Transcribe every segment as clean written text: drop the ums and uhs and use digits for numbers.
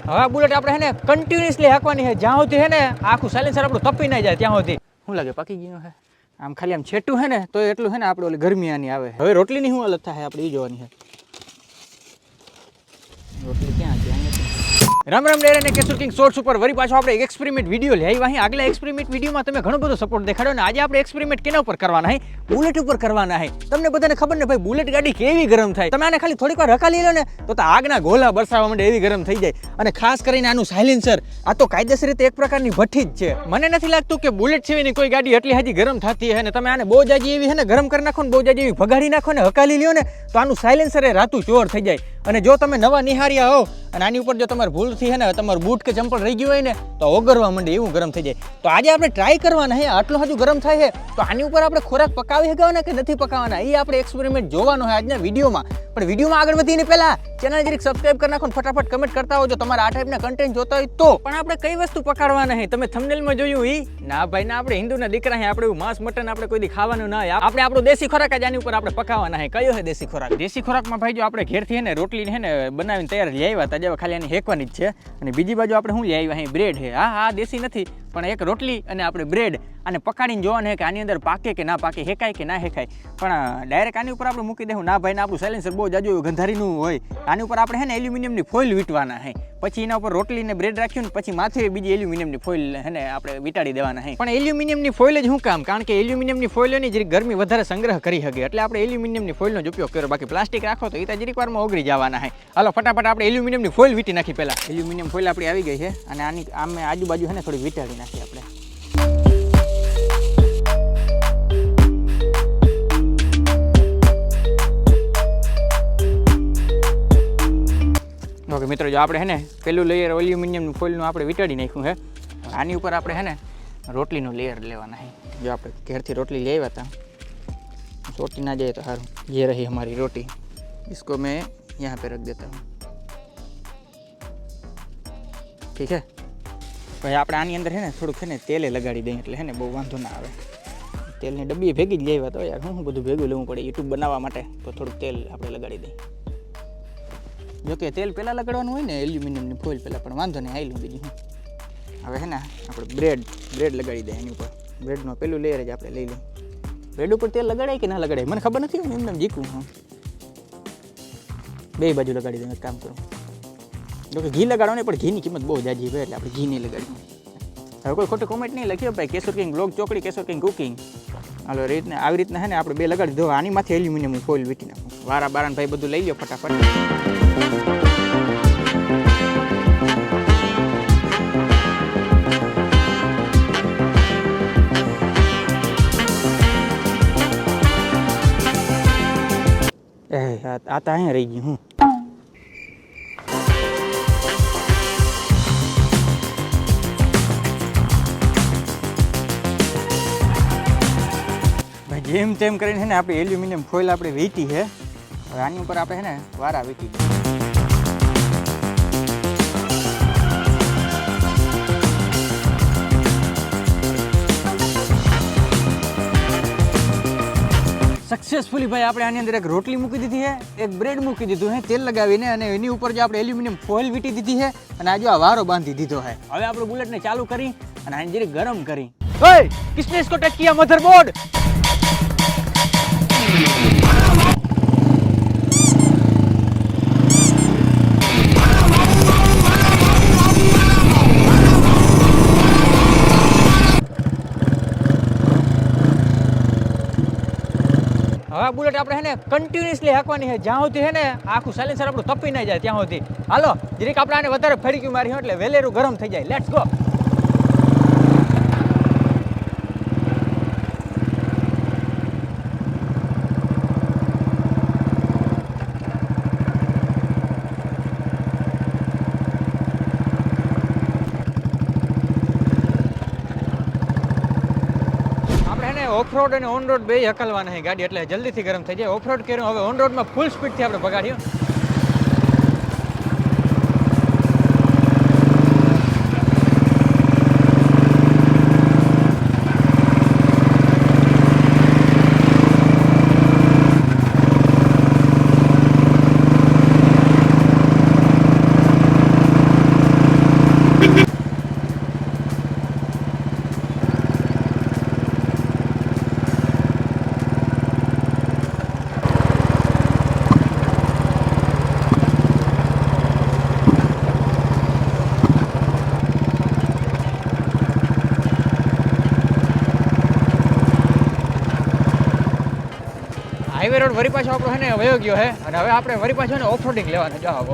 હવે બુલેટ આપણે હે ને કન્ટિન્યુઅસલી હાંકવાની છે જ્યાં સુધી હે ને આખું સાયલેન્સર આપણું તપી ના જાય ત્યાં સુધી. શું લાગે પાકી ગયું હે? આમ ખાલી આમ છેટું હે ને તો એટલું હે ને આપણે ઓલી ગરમી આની આવે. હવે રોટલીની શું હાલત થાય આપણે એ જોવાની છે. રોટલી ક્યાં છે? રામ રામ ડેર અને કેસુર કિંગ શોર્ટ્સ ઉપર વરી પાછો આપણે એક એક્સપેરિમેન્ટ વિડીયો લઈ આવ્યા અહીં. આગલા એક્સપેરિમેન્ટ વિડીયોમાં તમે ઘણો બધો સપોર્ટ દેખાડ્યો અને આજે આપણે એક્સપેરિમેન્ટ કેના ઉપર કરવાના છે? બુલેટ ઉપર કરવાના છે. તમને બધાને ખબર ને ભાઈ બુલેટ ગાડી કેવી ગરમ થાય. તમે આને ખાલી થોડીક વાર હકાલી લો ને તો આગના ગોલા બરસાવવા માંડે એવી ગરમ થઈ જાય. અને ખાસ કરીને આનું સાયલેન્સર આ તો કાયદેસર રીતે એક પ્રકારની ભઠ્ઠી જ છે. મને નથી લાગતું કે બુલેટ સિવાયની કોઈ ગાડી એટલી હજી ગરમ થતી હે ને તમે આને બહુ જાજી એવી હે ને ગરમ કરી નાખો ને બહુ જાજી એવી ભગાડી નાખો ને હકાલી લ્યો ને તો આનું સાયલેન્સર એ રાતું ચોર થઈ જાય. અને જો તમે નવા નિહાર્યા હો અને આની ઉપર જો તમારે ભૂલથી હે ને તમારું બૂટ કે ચંપલ રહી ગયું હોય ને તો ઓગરવા માંડે એવું ગરમ થઈ જાય. તો આજે આપણે ટ્રાય કરવાના હે આટલું હજુ ગરમ થાય છે તો આની ઉપર આપણે ખોરાક પકાવી શકાવાના કે નથી પકાવવાના એ આપણે એક્સપેરિમેન્ટ જોવાનો છે આજના વિડીયોમાં. પણ વિડીયોમાં આગળ વધીને પહેલા ચેનલ જરીક સબસ્ક્રાઇબ કરી નાખો, ફટાફટ કમેન્ટ કરતા હોજો તમારે આ ટાઈપના કન્ટેન્ટ જોતા હોય તો. પણ આપણે કઈ વસ્તુ પકાડવાના છે તમે થંબનેલમાં જોયું ઈ ના ભાઈ ના આપણે હિન્દુના દીકરા છે આપણે એવું માંસ મટન આપણે કોઈ દી ખાવાનું ના હોય. આપણે આપણો દેશી ખોરાક જ આની ઉપર આપણે પકાવવાના છે. કયો છે દેશી ખોરાક? દેશી ખોરાકમાં ભાઈ જો આપણે ઘેરથી હે ને રોટલી હે ને બનાવીને તૈયાર લઈ આવ્યા હતા જેવા ખાલી આની હેકવાની જ છે. અને બીજી બાજુ આપણે શું લઈ આવ્યા અહીં બ્રેડ છે. હા દેશી નથી પણ એક રોટલી અને આપણે બ્રેડ અને પકાડીને જોવાનું છે કે આની અંદર પાકે કે ના પાકે, હેકાય કે ના હેકાય. પણ ડાયરેક્ટ આની ઉપર આપણે મૂકી દેવું ના ભાઈ ને આપણું સાયલેન્સર બહુ જાજુ ગંધારીનું હોય. આની ઉપર આપણે હે ને એલ્યુમિનિયમની ફોઇલ વીંટવાના છે. પછી એના ઉપર રોટલી ને બ્રેડ રાખ્યું ને પછી માથે બીજી એલ્યુમિનિયમની ફોઇલ હે ને આપણે વીંટાડી દેવાના છે. પણ એલ્યુમિનિયમની ફોઇલ જ શું કામ? કારણ કે એલ્યુમિનિયમની ફોઇલોની જરીક ગરમી વધારે સંગ્રહ કરી શકે એટલે આપણે એલ્યુમિનિયમની ફોઇલનો જ ઉપયોગ કર્યો. બાકી પ્લાસ્ટિક રાખો તો એ તો જરીક વારમાં ઓગળી જવાના છે. હાલો ફટાફટ આપણે એલ્યુમિનિયમની ફોઇલ વીંટી નાખી. પહેલા એલ્યુમિનિયમ ફોઇલ આપણી આવી ગઈ છે અને આની આમે આજુબાજુ છે ને થોડી વીંટાડી નાખીએ આપણે. ઓકે મિત્રો જો આપણે હે ને પેલું લેયર એલ્યુમિનિયમ ફોઇલનું આપણે વીંટાડી નાખ્યું છે. આની ઉપર આપણે હે ને રોટલીનું લેયર લેવાના છે. જો આપણે ઘેરથી રોટલી લઈ આવ્યા હતા ચોટી ના જાય તો સારું. ये रही हमारी रोटी, इसको मैं यहाँ पे रख देता हूँ. ઠીક છે. પછી આપણે આની અંદર છે ને થોડુંક છે ને તેલે લગાડી દઈએ એટલે છે ને બહુ વાંધો ના આવે. તેલની ડબ્બી ભેગી જ લેવા તો યાર હું બધું ભેગું લેવું પડે યુટ્યુબ બનાવવા માટે તો થોડુંક તેલ આપણે લગાડી દઈએ. જોકે તેલ પહેલાં લગાડવાનું હોય ને એલ્યુમિનિયમની ફોઇલ પહેલાં પણ વાંધો નહીં આવેલું બીજું હું. હવે છે ને આપણે બ્રેડ લગાડી દઈએ એની ઉપર. બ્રેડનું પેલું લેયર જ આપણે લઈ લઈએ. બ્રેડ ઉપર તેલ લગાડાય કે ના લગાડાય મને ખબર નથી. એમને જીકું હું બે બાજુ લગાડી દઉં. એક કામ કરું જોકે ઘી લગાડવાનું પણ ઘીની કિંમત બહુ જાજી હોય એટલે આપણે ઘી નહીં લગાડીએ. હવે કોઈ ખોટું કોમેન્ટ નહીં લખ્યો ભાઈ કેસુર કિંગ બ્લોગ ચોકડી કેસુર કિંગ કુકિંગ. હાલો રીતના આવી રીતના છે ને આપણે બે લગાડી દો. આની માથે એલ્યુમિનિયમ ફોઇલ વીંટી નાખું. વારા બારાને ભાઈ બધું લઈ લો ફટાફટ. આ તો અહીંયા રહી ગયું હું. ભાઈ જેમ તેમ કરીને છે ને આપણે એલ્યુમિનિયમ ફોઇલ આપણે વીંટી છે. હવે આની ઉપર આપણે છે ને વારા વીંટી દઈએ. સક્સેસફુલી ભાઈ આપણે આની અંદર એક રોટલી મૂકી દીધી છે, એક બ્રેડ મૂકી દીધું છે તેલ લગાવીને અને એની ઉપર જે આપણે એલ્યુમિનિયમ ફોઇલ વીંટી દીધી છે અને આ જો આ વારો બાંધી દીધો છે. હવે આપણે બુલેટને ચાલુ કરી અને આને જરી ગરમ કરી. ઓય કિસને इसको टच किया मदरबोर्ड? હવે બુલેટ આપણે હે ને કન્ટિન્યુઅસલી હાંકવાની છે જ્યાં સુધી હે ને આખું સાયલેન્સર આપણું તપી ના જાય ત્યાં સુધી. હાલો જરીક આપણે આને વધારે ફેરકી મારી એટલે વેલેરું ગરમ થઈ જાય. Let's go. ઓફરોડ અને ઓન રોડ બે હકલવાના છે ગાડી એટલે જલ્દીથી ગરમ થઈ જાય. ઓફરોડ કર્યું હવે ઓન રોડમાં ફૂલ સ્પીડથી આપણે ભગાડ્યું. હાઈવે રોડ વરી પાછો આપણો છે ને વયો ગયો છે અને હવે આપણે વરી પાછો ને ઓફરોડિંગ લેવાને જાવ.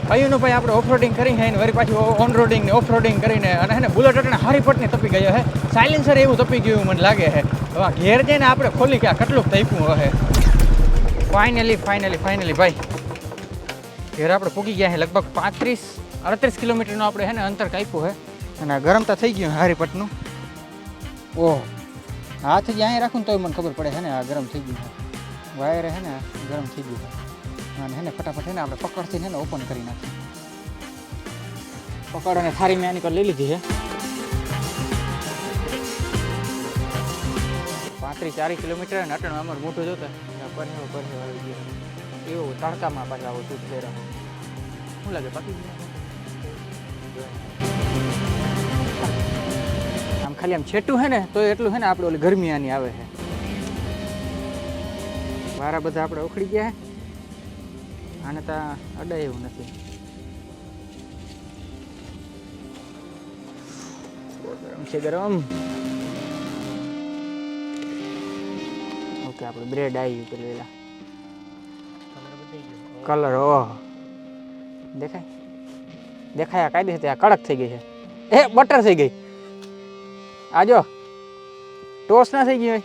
ભાઈઓનું ભાઈ આપણે ઓફરોડિંગ કરીને વરી પાછું ઓન રોડિંગ ને ઓફ રોડિંગ કરીને અને હે ને બુલેટ અટણે હારી પટને તપી ગયો છે. સાયલેન્સર એવું તપી ગયું મને લાગે છે. હવે ઘેર જઈને આપણે ખોલી કે આ કેટલું તપ્યું હશે. ફાઇનલી ભાઈ ઘેર આપણે પૂગી ગયા છે. લગભગ 35-38 કિલોમીટરનું આપણે છે ને અંતર કાપ્યું છે અને ગરમતા થઈ ગયું હારીપટનું. ઓહ, હાથ જ અહીંયા રાખું ને તોય મને ખબર પડે છે ને આ ગરમ થઈ ગયું છે. વાયરે છે ને ગરમ થઈ ગયું છે અને હે ને ફટાફટ હે ને આપણે પકડથી છે ને ઓપન કરી નાખીએ. પકડ અને થારી મેં આની પર લઈ લીધી છે. 35-40 કિલોમીટર અને અટણ અમારું મોટું જોતા પરહેવ આવી ગયો એવું તડકામાં પાછા આવું શૂટ કર્યા. શું લાગે બાકી આમ ખાલી આમ છેટું છે ને તો એટલું છે ને આપણે ઓલી ગરમી આની આવે છે. વારા બધા આપણે ઉખડી ગયા છે. આને તો અડાય એવું નથી. ગરમ છે ગરમ. ઓકે આપણે બ્રેડ આવી ગયું પેલા કલર. ઓહ દેખાય કાયદેસર આ કડક થઈ ગઈ છે. એ બટર થઈ ગઈ. આ જો ટોસ ના થઈ ગઈ.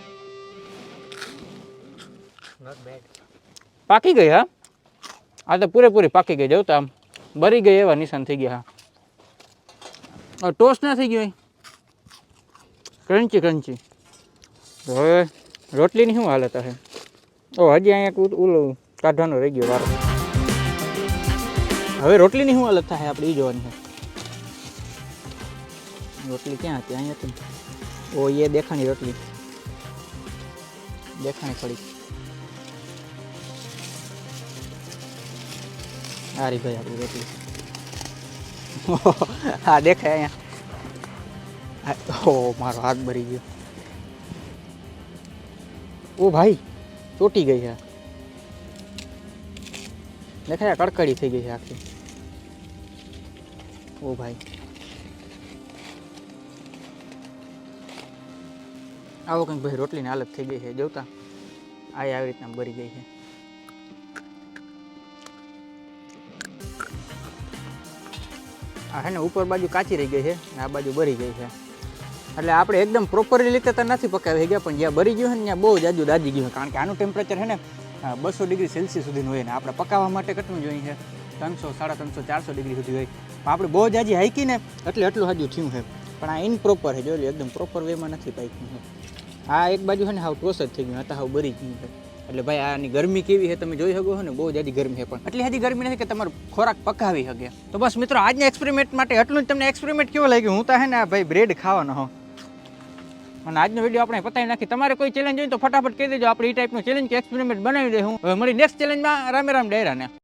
પાકી ગઈ. હા આ તો પૂરેપૂરી પાકી ગઈ. જવું તો આમ બરી ગઈ એવા નિશાન થઈ ગયા. હા ટોસ ના થઈ ગયું. ક્રન્ચી. હવે રોટલીની શું હાલત હશે? ઓ હજી અહીંયા ઓલું કાઢવાનો રહી ગયો વારો. હવે રોટલીની શું હાલત થાય આપણે એ જોવાની છે. રોટલી ક્યાં હતી? અહીંયા હતી. ઓ એ દેખાણી રોટલી દેખાણી થોડી. હારી ભાઈ આપણી રોટલી. હા દેખાય અહીંયા. ઓ મારો હાથ ભરી ગયો. ઓ ભાઈ ચોટી ગઈ છે. દેખાય કડકડી થઈ ગઈ છે આખી. ઓ ભાઈ આવો કંઈક ભાઈ રોટલીની હાલત થઈ ગઈ છે. જોતા આવી રીતના બરી ગઈ છે. આ હે ને ઉપર બાજુ કાચી રહી ગઈ છે ને આ બાજુ બરી ગઈ છે. એટલે આપણે એકદમ પ્રોપરલી રીતે તો નથી પકાવી ગયા પણ જ્યાં બરી ગયું છે ને ત્યાં બહુ જાજુ દાજી ગયું છે. કારણ કે આનું ટેમ્પરેચર છે ને 200 ડિગ્રી સેલ્સિયસ સુધીનું હોય ને આપણે પકાવવા માટે કેટલું જોઈએ છે 300, 350, 400 ડિગ્રી સુધી હોય. આપણે બહુ જાજી હાઈકી ને એટલે એટલું હજુ થયું છે પણ આ ઇનપ્રોપર છે. જોયું એકદમ પ્રોપર વેમાં નથી પાક્યું છે. આ એક બાજુ છે ને હાવ ટોસ જ થઈ ગયું હતા હાવ બરી ગયું છે. એટલે ભાઈ આની ગરમી કેવી છે તમે જોઈ શકો છો ને. બહુ જાજી ગરમી છે પણ એટલી હજી ગરમી નથી કે તમારો ખોરાક પકાવી શકે. તો બસ મિત્રો આજના એક્સપેરિમેન્ટ માટે એટલું જ. તમને એક્સપેરિમેન્ટ કેવો લાગ્યો? હું તો હે ને ભાઈ બ્રેડ ખાવાનો હો અને આજનો વિડીયો આપણે પતાવી નાખી. તમારે કોઈ ચેલેન્જ હોય તો ફટાફટ કહી દેજો. આપણે એ ટાઈપનો ચેલેન્જ કે એક્સપેરિમેન્ટ બનાવી દે. હું હવે મળી નેક્સ્ટ ચેલેન્જમાં. રામે રામ ડાયરાને.